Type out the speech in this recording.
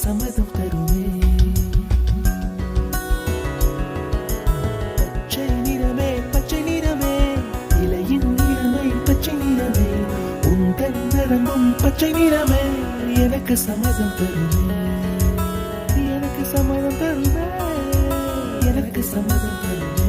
சம்மதம் தருமே. பச்சை நிறமே பச்சை நிறமே, இலையின் நிறமை பச்சை நிறமே, உங்கள் நிறமும் பச்சை நிறமே, எனக்கு சம்மதம் தருமே, எனக்கு சம்மதம் தருமே, எனக்கு சம்மதம் தருமே.